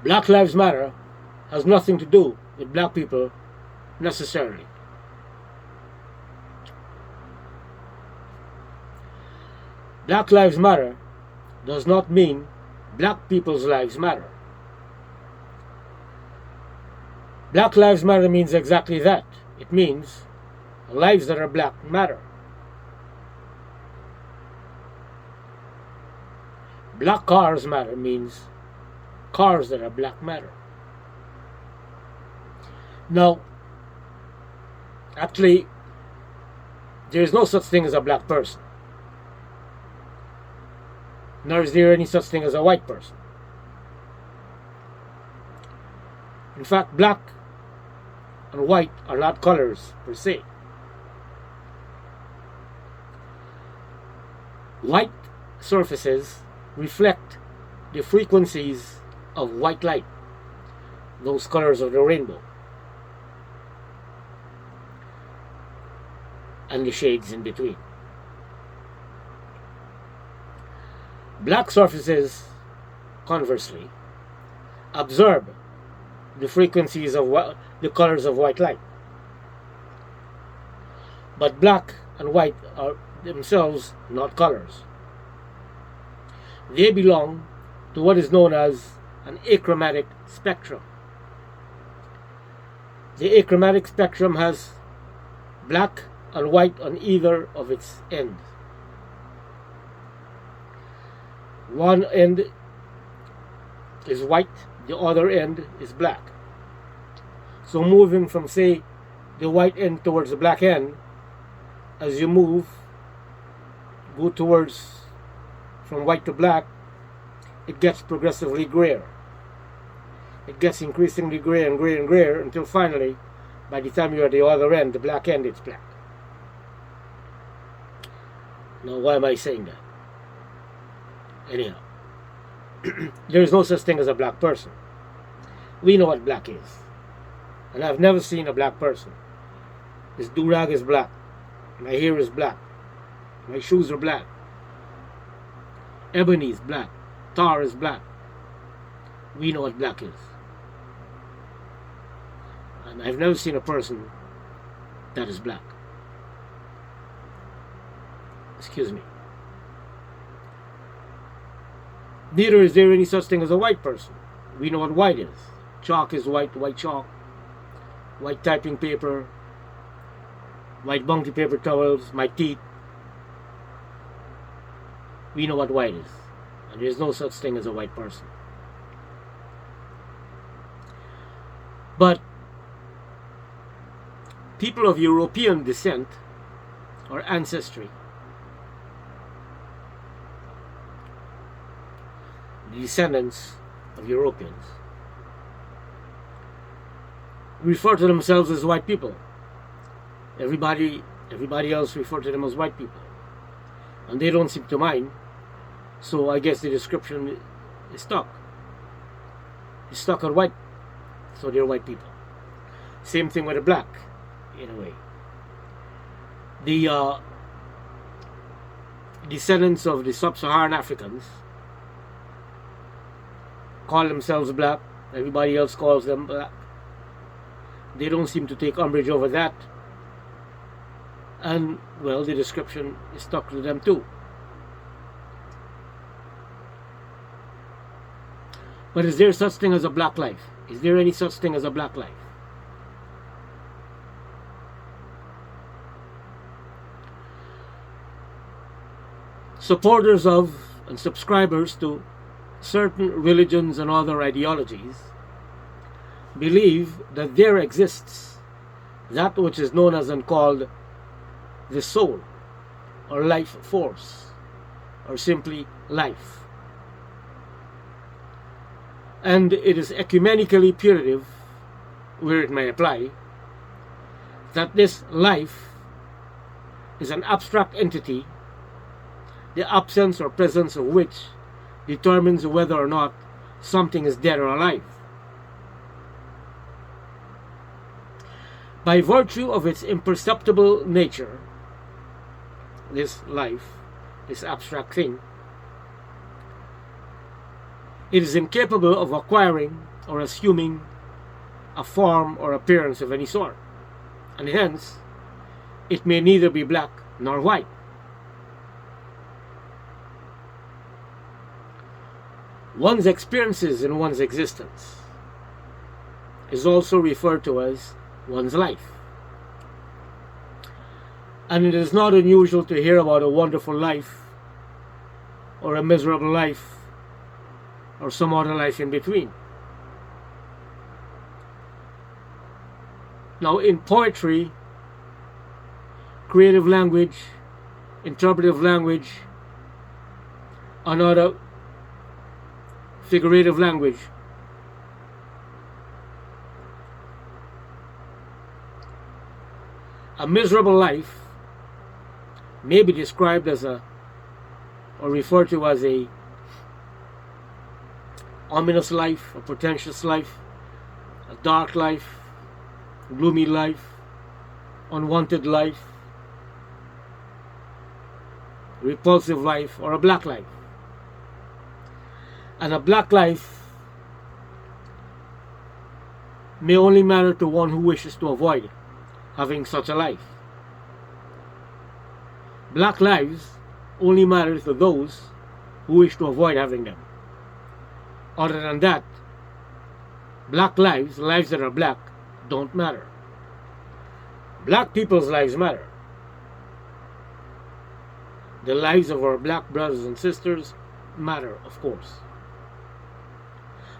Black Lives Matter has nothing to do with black people necessarily. Black Lives Matter does not mean black people's lives matter. Black Lives Matter means exactly that. It means lives that are black matter. Black cars matter means cars that are black matter. Now, actually, there is no such thing as a black person. Nor is there any such thing as a white person. In fact, black and white are not colors per se. White surfaces reflect the frequencies of white light, those colors of the rainbow, and the shades in between. Black surfaces, conversely, absorb the frequencies of the colors of white light. But black and white are themselves not colors. They belong to what is known as an achromatic spectrum. The achromatic spectrum has black and white on either of its ends. One end is white, the other end is black. So moving from, say, the white end towards the black end, as you move, go towards from white to black, it gets progressively grayer. It gets increasingly gray and gray and grayer until finally, by the time you're at the other end, the black end, it's black. Now, why am I saying that? Anyhow, there is no such thing as a black person. We know what black is. And I've never seen a black person. This do-rag is black. My hair is black. My shoes are black. Ebony is black. Tar is black. We know what black is. And I've never seen a person that is black. Excuse me. Neither is there any such thing as a white person. We know what white is. Chalk is white, white chalk. White typing paper. White bounty paper towels. My teeth. We know what white is. And there's no such thing as a white person. But people of European descent or ancestry, the descendants of Europeans, refer to themselves as white people. Everybody else refer to them as white people. And they don't seem to mind. So I guess the description is stuck. It's stuck on white. So they're white people. Same thing with the black, in a way. The descendants of the sub-Saharan Africans call themselves black. Everybody else calls them black. They don't seem to take umbrage over that. And, well, the description is stuck to them too. But is there such thing as a black life? Is there any such thing as a black life? Supporters of and subscribers to certain religions and other ideologies believe that there exists that which is known as and called the soul, or life force, or simply life. And it is ecumenically putative, where it may apply, that this life is an abstract entity, the absence or presence of which determines whether or not something is dead or alive. By virtue of its imperceptible nature, this life, this abstract thing, it is incapable of acquiring or assuming a form or appearance of any sort, and hence it may neither be black nor white. One's experiences in one's existence is also referred to as one's life. And it is not unusual to hear about a wonderful life or a miserable life or some other life in between. Now, in poetry, creative language, interpretive language, and other figurative language, a miserable life may be described as or referred to as a ominous life, a portentous life, a dark life, gloomy life, unwanted life, repulsive life, or a black life. And a black life may only matter to one who wishes to avoid having such a life. Black lives only matter to those who wish to avoid having them. Other than that, black lives, lives that are black, don't matter. Black people's lives matter. The lives of our black brothers and sisters matter, of course.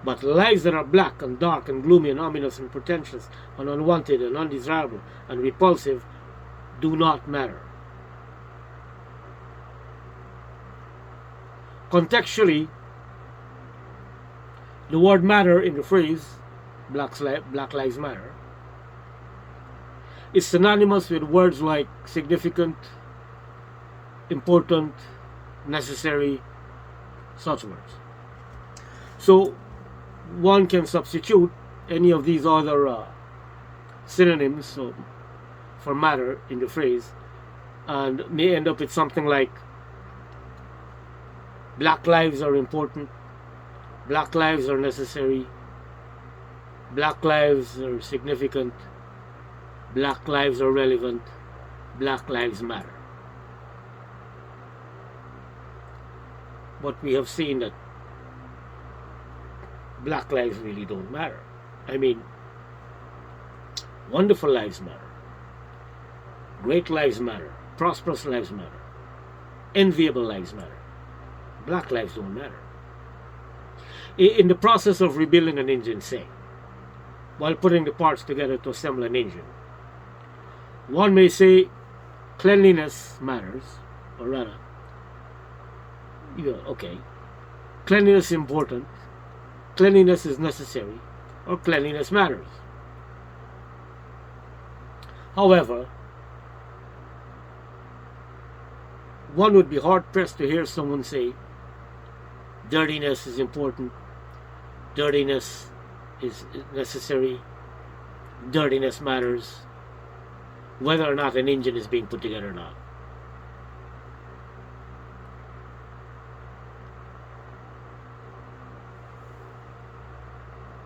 But lives that are black and dark and gloomy and ominous and pretentious and unwanted and undesirable and repulsive do not matter. Contextually, the word matter in the phrase Black Lives Matter is synonymous with words like significant, important, necessary, such words. So one can substitute any of these other synonyms for matter in the phrase and may end up with something like black lives are important, black lives are necessary, black lives are significant, black lives are relevant, black lives matter. But we have seen that black lives really don't matter. I mean, wonderful lives matter, great lives matter, prosperous lives matter, enviable lives matter. Black lives don't matter. In the process of rebuilding an engine, say, while putting the parts together to assemble an engine, one may say cleanliness matters, or rather, okay, cleanliness is important, cleanliness is necessary, or cleanliness matters. However, one would be hard-pressed to hear someone say dirtiness is important, dirtiness is necessary, dirtiness matters, whether or not an engine is being put together or not.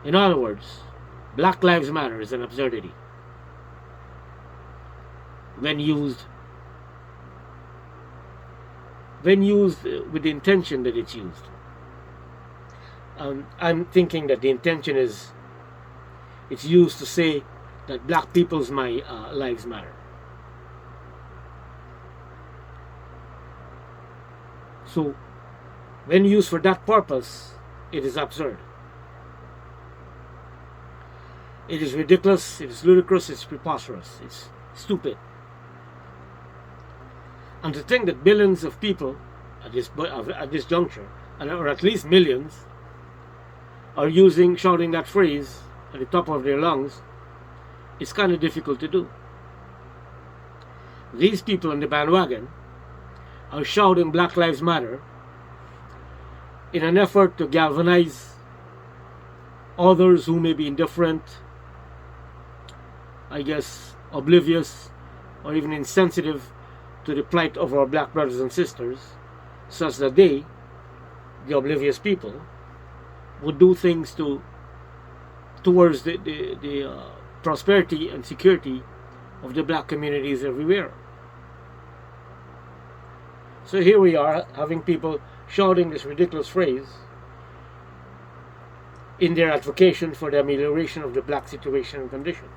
In other words, Black Lives Matter is an absurdity when used with the intention that it's used. I'm thinking that the intention is it's used to say that black people's lives matter. So when used for that purpose, it is absurd. It is ridiculous, it is ludicrous, it's preposterous, it's stupid. And to think that billions of people at this juncture, or at least millions, are shouting that phrase at the top of their lungs, it's kind of difficult to do. These people on the bandwagon are shouting Black Lives Matter in an effort to galvanize others who may be indifferent, I guess oblivious, or even insensitive to the plight of our black brothers and sisters, such that they, the oblivious people, would do things to towards the prosperity and security of the black communities everywhere. So here we are having people shouting this ridiculous phrase in their advocation for the amelioration of the black situation and condition.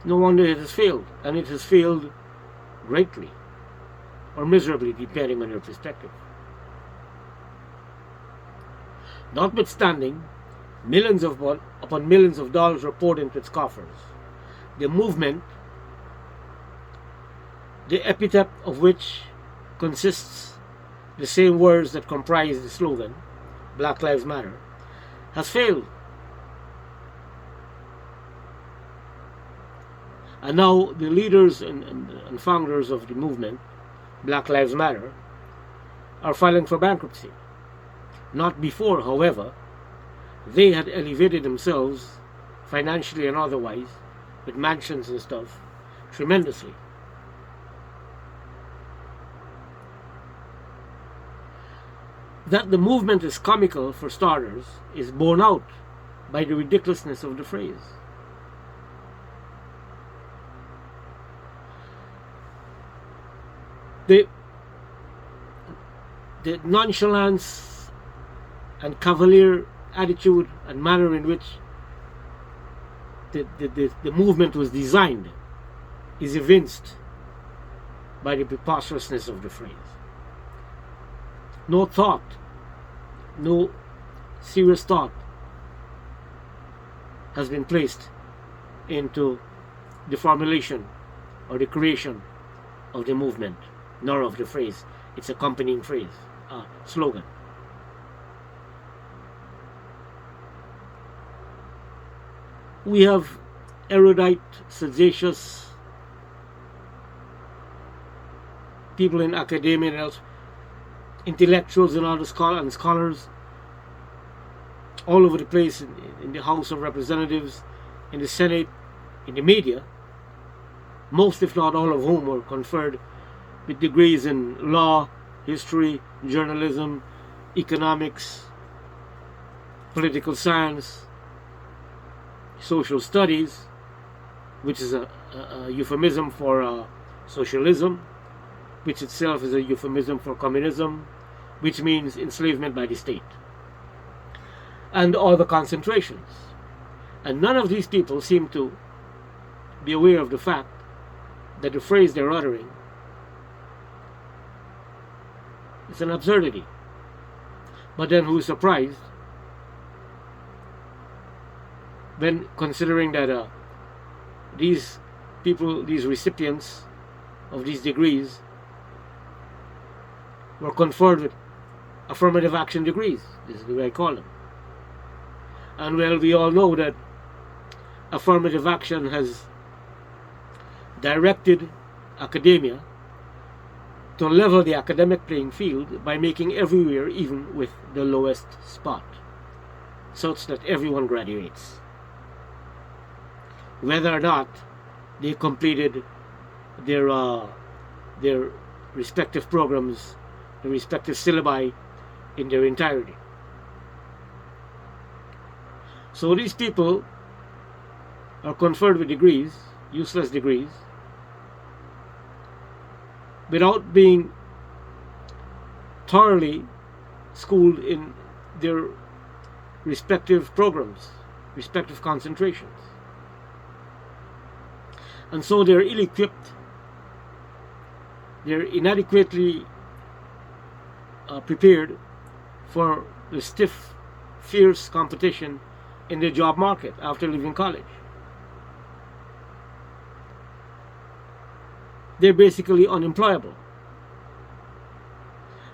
No wonder it has failed, and it has failed greatly or miserably, depending on your perspective. Notwithstanding millions upon millions of dollars were poured into its coffers, the movement, the epithet of which consists the same words that comprise the slogan, Black Lives Matter, has failed. And now the leaders and founders of the movement, Black Lives Matter, are filing for bankruptcy. Not before, however, they had elevated themselves, financially and otherwise, with mansions and stuff, tremendously. That the movement is comical, for starters, is borne out by the ridiculousness of the phrase. The nonchalance and cavalier attitude and manner in which the movement was designed is evinced by the preposterousness of the phrase. No thought, no serious thought has been placed into the formulation or the creation of the movement, nor of the phrase, its accompanying phrase, slogan. We have erudite, sagacious people in academia and else, intellectuals and other scholars all over the place in the House of Representatives, in the Senate, in the media, most if not all of whom were conferred with degrees in law, history, journalism, economics, political science, social studies, which is a euphemism for socialism, which itself is a euphemism for communism, which means enslavement by the state, and all the concentrations. And none of these people seem to be aware of the fact that the phrase they're uttering is an absurdity. But then who is surprised when considering that these people, these recipients of these degrees, were conferred with affirmative action degrees. This is the way I call them. And well, we all know that affirmative action has directed academia to level the academic playing field by making everywhere even with the lowest spot, such that everyone graduates, whether or not they completed their respective programs, the respective syllabi in their entirety. So these people are conferred with degrees, useless degrees, without being thoroughly schooled in their respective programs, respective concentrations. And so they're ill-equipped, they're inadequately prepared for the stiff, fierce competition in the job market after leaving college. They're basically unemployable.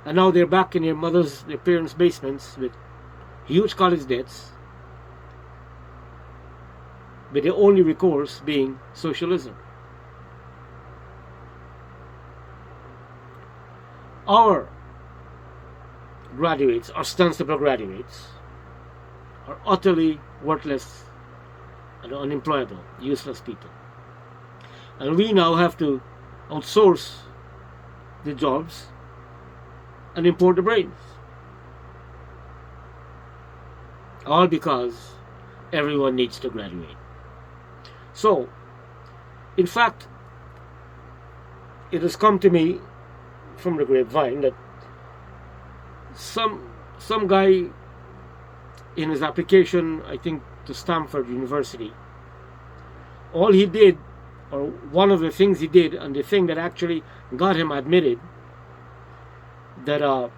And now they're back in their parents' basements with huge college debts, with the only recourse being socialism. Our graduates, ostensible graduates, are utterly worthless and unemployable, useless people. And we now have to outsource the jobs and import the brains. all because everyone needs to graduate. So, in fact, it has come to me from the grapevine that some guy in his application, I think to Stanford University, all he did, or one of the things he did, and the thing that actually got him admitted, that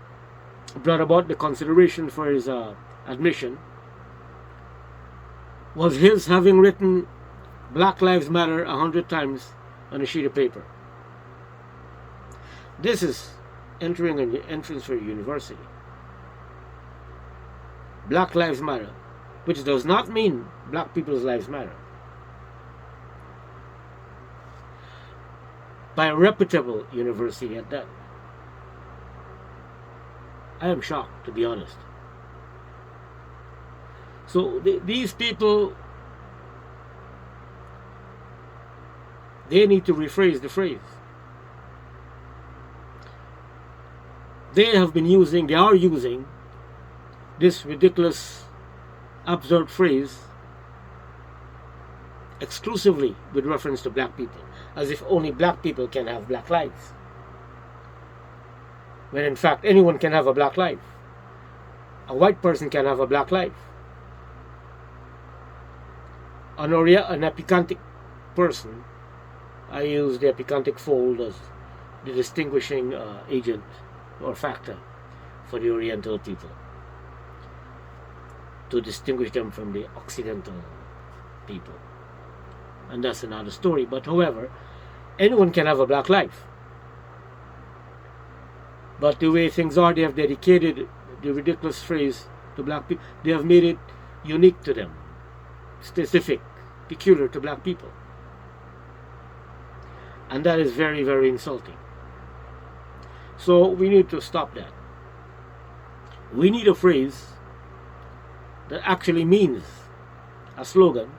brought about the consideration for his admission, was his having written Black Lives Matter 100 times on a sheet of paper. This is entering an entrance for a university. Black Lives Matter, which does not mean black people's lives matter. By a reputable university at that. I am shocked, to be honest. So these people, they need to rephrase the phrase. They are using this ridiculous, absurd phrase exclusively with reference to black people, as if only black people can have black lives. When in fact anyone can have a black life. A white person can have a black life. An epicantic person, I use the epicantic fold as the distinguishing agent or factor for the Oriental people, to distinguish them from the Occidental people. And that's another story. But however, anyone can have a black life. But the way things are, they have dedicated the ridiculous phrase to black people. They have made it unique to them, specific, peculiar to black people. And that is very, very insulting. So we need to stop that. We need a phrase that actually means a slogan.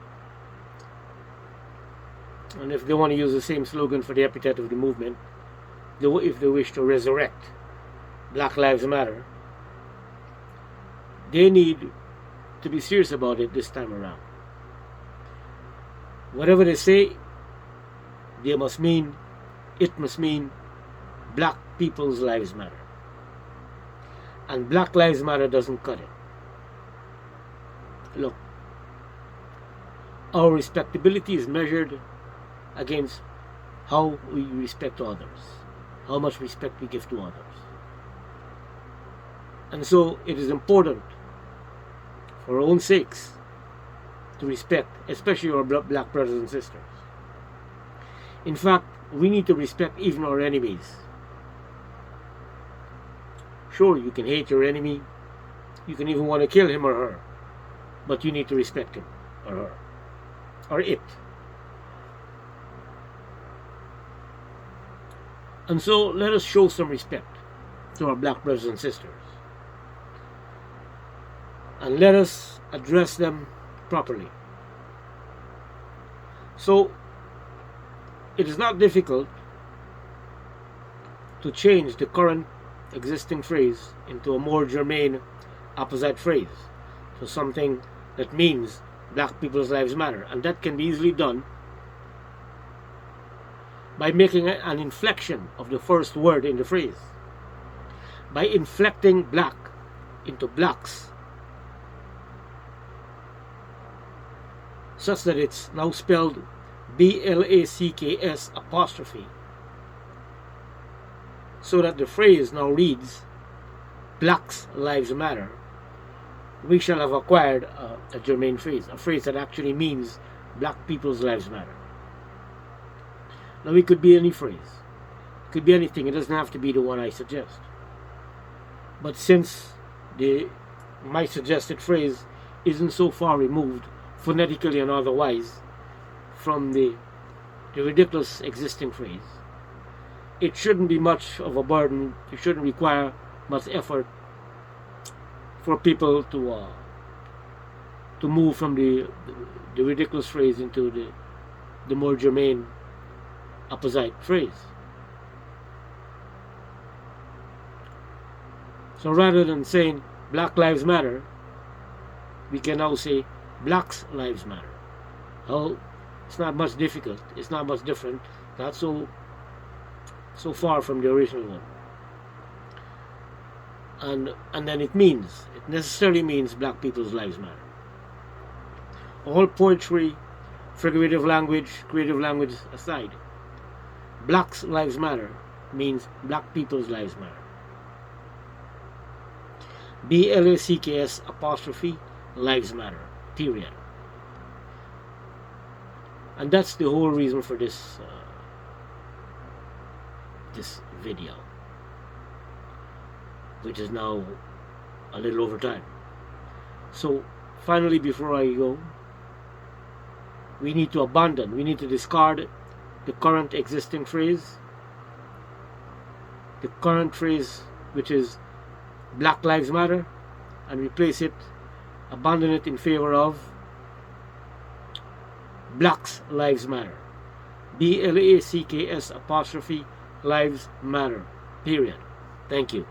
And if they want to use the same slogan for the epithet of the movement, if they wish to resurrect Black Lives Matter, they need to be serious about it this time around. Whatever they say, it must mean black people's lives matter. And Black Lives Matter doesn't cut it. Look, our respectability is measured against how we respect others, how much respect we give to others. And so it is important for our own sakes to respect, especially our black brothers and sisters. In fact, we need to respect even our enemies. Sure, you can hate your enemy, you can even want to kill him or her, but you need to respect him or her, or it. And so let us show some respect to our black brothers and sisters. And let us address them properly. So, it is not difficult to change the current existing phrase into a more germane opposite phrase. So something that means black people's lives matter. And that can be easily done by making an inflection of the first word in the phrase. By inflecting black into blacks, such that it's now spelled BLACKS apostrophe, so that the phrase now reads Blacks Lives Matter. We shall have acquired a germane phrase, a phrase that actually means black people's lives matter. Now it could be any phrase, it could be anything, it doesn't have to be the one I suggest. But since my suggested phrase isn't so far removed, phonetically and otherwise, from the ridiculous existing phrase, it shouldn't be much of a burden, it shouldn't require much effort for people to move from the ridiculous phrase into the more germane opposite phrase. So rather than saying Black Lives Matter, we can now say Blacks Lives Matter. Well, it's not much difficult. It's not much different. Not so far from the original one. And then it necessarily means black people's lives matter. All poetry, figurative language, creative language aside, Blacks Lives Matter means black people's lives matter. BLACKS apostrophe lives matter, period. And that's the whole reason for this video, which is now a little over time. So finally, before I go, we need to discard the current existing phrase, the current phrase which is Black Lives Matter, and replace it, abandon it in favor of Blacks Lives Matter. BLACKS apostrophe lives matter, period. Thank you.